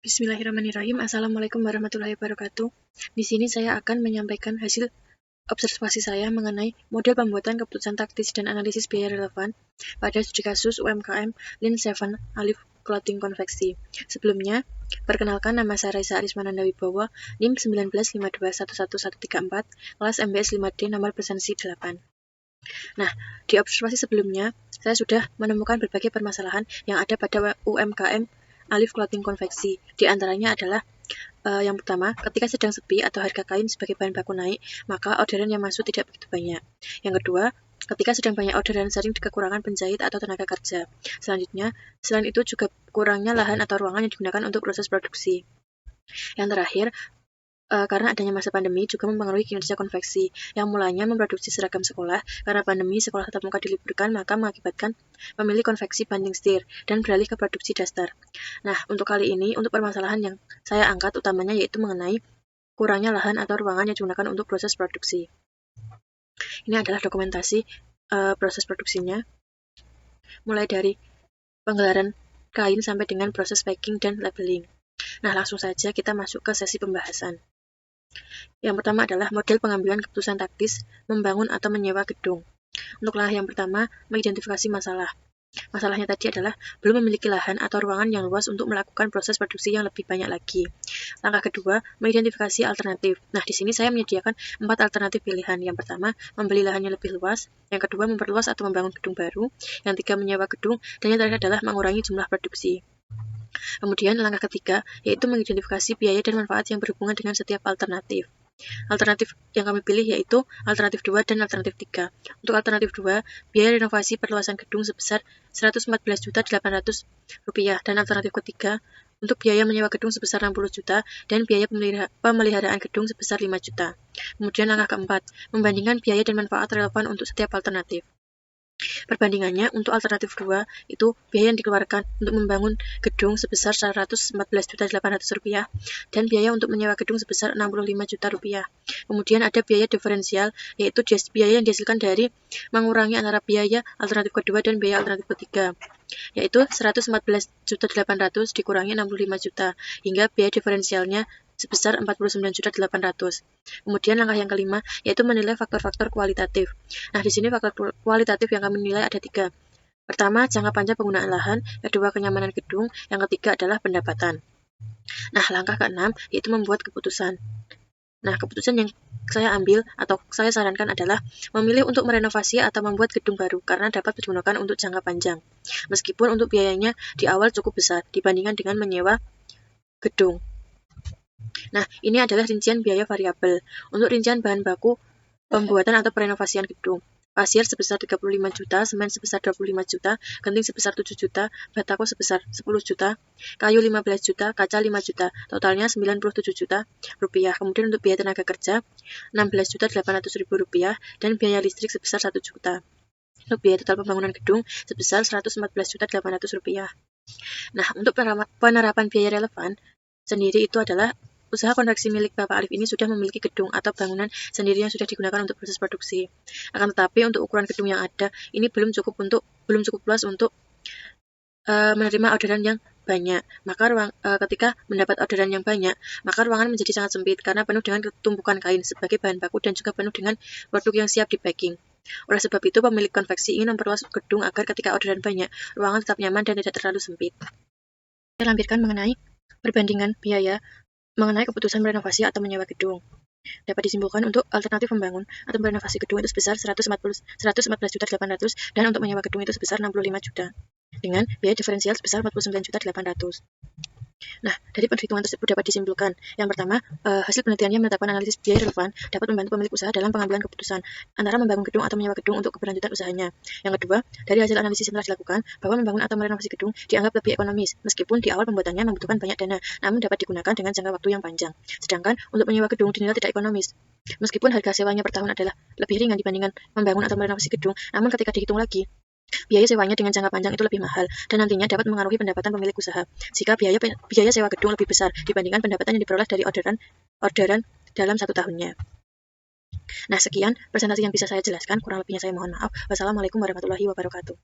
Bismillahirrahmanirrahim. Assalamualaikum warahmatullahi wabarakatuh. Di sini saya akan menyampaikan hasil observasi saya mengenai model pembuatan keputusan taktis dan analisis biaya relevan pada studi kasus UMKM Lin 7 Alif Clothing Konveksi. Sebelumnya, perkenalkan, nama saya Raisa Arismananda Wibowo, NIM 195211134, kelas MBS 5D, nomor presensi 8. Nah, di observasi sebelumnya, saya sudah menemukan berbagai permasalahan yang ada pada UMKM Alif Clothing Konveksi. Di antaranya adalah yang pertama, ketika sedang sepi atau harga kain sebagai bahan baku naik, maka orderan yang masuk tidak begitu banyak. Yang kedua, ketika sedang banyak orderan sering kekurangan penjahit atau tenaga kerja. Selanjutnya, selain itu juga kurangnya lahan atau ruangan yang digunakan untuk proses produksi. Yang terakhir, karena adanya masa pandemi juga mempengaruhi kinerja konveksi, yang mulanya memproduksi seragam sekolah. Karena pandemi, sekolah tatap muka diliburkan, maka mengakibatkan memilih konveksi banding setir dan beralih ke produksi daster. Nah, untuk kali ini, untuk permasalahan yang saya angkat utamanya yaitu mengenai kurangnya lahan atau ruangan yang digunakan untuk proses produksi. Ini adalah dokumentasi proses produksinya, mulai dari penggelaran kain sampai dengan proses packing dan labeling. Nah, langsung saja kita masuk ke sesi pembahasan. Yang pertama adalah model pengambilan keputusan taktis membangun atau menyewa gedung. Untuk langkah yang pertama, mengidentifikasi masalah. Masalahnya tadi adalah belum memiliki lahan atau ruangan yang luas untuk melakukan proses produksi yang lebih banyak lagi. Langkah kedua, mengidentifikasi alternatif. Nah, di sini saya menyediakan 4 alternatif pilihan. Yang pertama, membeli lahan yang lebih luas. Yang kedua, memperluas atau membangun gedung baru. Yang ketiga, menyewa gedung. Dan yang terakhir adalah mengurangi jumlah produksi. Kemudian langkah ketiga, yaitu mengidentifikasi biaya dan manfaat yang berhubungan dengan setiap alternatif. Alternatif yang kami pilih yaitu alternatif 2 dan alternatif 3. Untuk alternatif 2, biaya renovasi perluasan gedung sebesar Rp114.800 dan alternatif ketiga, untuk biaya menyewa gedung sebesar Rp60 juta dan biaya pemeliharaan gedung sebesar Rp5 juta. Kemudian langkah keempat, membandingkan biaya dan manfaat relevan untuk setiap alternatif. Perbandingannya, untuk alternatif 2, itu biaya yang dikeluarkan untuk membangun gedung sebesar Rp114.800 dan biaya untuk menyewa gedung sebesar Rp65 juta. Kemudian ada biaya diferensial, yaitu biaya yang dihasilkan dari mengurangi antara biaya alternatif kedua dan biaya alternatif ketiga, yaitu Rp114.800 dikurangi Rp65 juta, hingga biaya diferensialnya sebesar Rp49.800. Kemudian langkah yang kelima, yaitu menilai faktor-faktor kualitatif. Nah, di sini faktor kualitatif yang kami nilai ada 3. Pertama, jangka panjang penggunaan lahan. Kedua, kenyamanan gedung. Yang ketiga adalah pendapatan. Nah, langkah ke-6, yaitu membuat keputusan. Nah, keputusan yang saya ambil atau saya sarankan adalah memilih untuk merenovasi atau membuat gedung baru karena dapat digunakan untuk jangka panjang. Meskipun untuk biayanya di awal cukup besar dibandingkan dengan menyewa gedung. Nah, ini adalah rincian biaya variabel. Untuk rincian bahan baku pembuatan atau perenovasian gedung. Pasir sebesar 35 juta, semen sebesar 25 juta, genting sebesar 7 juta, batako sebesar 10 juta, kayu 15 juta, kaca 5 juta, totalnya 97 juta rupiah. Kemudian untuk biaya tenaga kerja 16.800.000 rupiah dan biaya listrik sebesar 1 juta. Untuk biaya total pembangunan gedung sebesar 114.800 rupiah. Nah, untuk penerapan biaya relevan sendiri itu adalah usaha konveksi milik Bapak Alif ini sudah memiliki gedung atau bangunan sendiri yang sudah digunakan untuk proses produksi. Akan tetapi untuk ukuran gedung yang ada ini belum cukup luas untuk menerima orderan yang banyak. Maka ketika mendapat orderan yang banyak, maka ruangan menjadi sangat sempit karena penuh dengan tumpukan kain sebagai bahan baku dan juga penuh dengan produk yang siap di packing. Oleh sebab itu, pemilik konveksi ingin memperluas gedung agar ketika orderan banyak, ruangan tetap nyaman dan tidak terlalu sempit. Saya lampirkan mengenai perbandingan biaya mengenai keputusan merenovasi atau menyewa gedung. Dapat disimpulkan untuk alternatif membangun atau merenovasi gedung itu sebesar Rp114.800 dan untuk menyewa gedung itu sebesar Rp65 juta dengan biaya diferensial sebesar Rp49.800. Nah, dari perhitungan tersebut dapat disimpulkan. Yang pertama, hasil penelitiannya menetapkan analisis biaya relevan dapat membantu pemilik usaha dalam pengambilan keputusan antara membangun gedung atau menyewa gedung untuk keberlanjutan usahanya. Yang kedua, dari hasil analisis yang telah dilakukan, bahwa membangun atau merenovasi gedung dianggap lebih ekonomis, meskipun di awal pembuatannya membutuhkan banyak dana, namun dapat digunakan dengan jangka waktu yang panjang. Sedangkan untuk menyewa gedung dinilai tidak ekonomis. Meskipun harga sewanya per tahun adalah lebih ringan dibandingkan membangun atau merenovasi gedung, namun ketika dihitung lagi, biaya sewanya dengan jangka panjang itu lebih mahal dan nantinya dapat mengaruhi pendapatan pemilik usaha jika biaya sewa gedung lebih besar dibandingkan pendapatan yang diperoleh dari orderan dalam 1 tahunnya. Nah, sekian presentasi yang bisa saya jelaskan, kurang lebihnya saya mohon maaf. Wassalamualaikum warahmatullahi wabarakatuh.